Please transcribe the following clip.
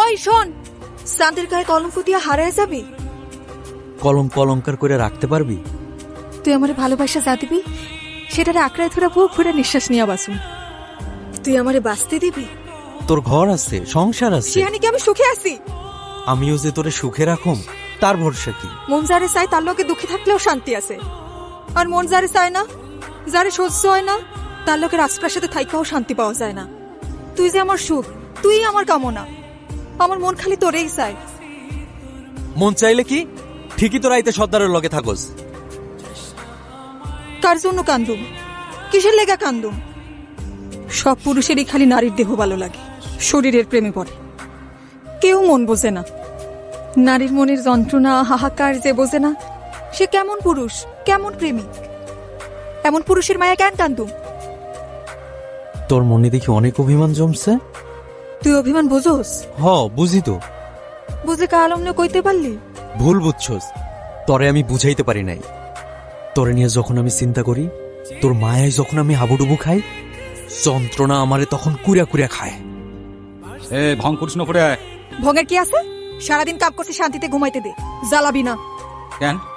ওই শোন, শান্তির গায়ে কলঙ্ক দিয়ে হারায় যাবি? কলঙ্ক অলঙ্কার করে রাখতে পারবি? তুই আমারে ভালোবাসা যা দিবি সেটারে আঁকড়ায় ধরে বুক ভরে নিঃশ্বাস নিয়ে বাসুম। তুই আমারে বাঁচতে দিবি? তোর ঘর আছে, সংসার আছে, শিয়ানি কি আমি সুখে আছি? আমিও যে তোরে সুখে রাখুম তার ভরসা কি? মন যারে চায় তার লোকে দুঃখে থাকলেও শান্তি আছে, আর মন যারে চায় না, যারে সহ্য হয় না, তার লোকের রাজপ্রাসাদে থাইকাও শান্তি পাওয়া যায় না। তুই যে আমার সুখ, তুই আমার কামনা, আমার মন খালি তোরেই চায়। মন চাইলে কি ঠিকই তোর আইতে সর্দারের লগে থাকস। কার জন্য কান্দুম? কিসের লেগা কান্দুম? সব পুরুষেরই খালি নারীর দেহ ভালো লাগে, শরীরের প্রেমে পড়ে। কেউ মন বোঝে না। নারীর মনের যন্ত্রণা হাহাকার যে বোঝে না, সে কেমন পুরুষ, কেমন প্রেমিক? এমন পুরুষের মায়া কেন কান্দুম? তোর মনে দেখি অনেক অভিমান জমছে। তুই অভিমান বোঝোস? হ, বুঝি তো। বুঝে কালমনে কইতে পারলি? ভুল বুঝছস, তরে আমি বুঝাইতে পারি নাই। তোরে নিয়ে যখন আমি চিন্তা করি, তোর মায়ায় যখন আমি হাবুডুবু খাই, যন্ত্রণা আমারে তখন কুড়া কুড়া খায়। ভং করিস না করে। ভঙের কি আছে? সারাদিন কাপ করতে শান্তিতে ঘুমাইতে দে, জ্বালাবি না। কেন?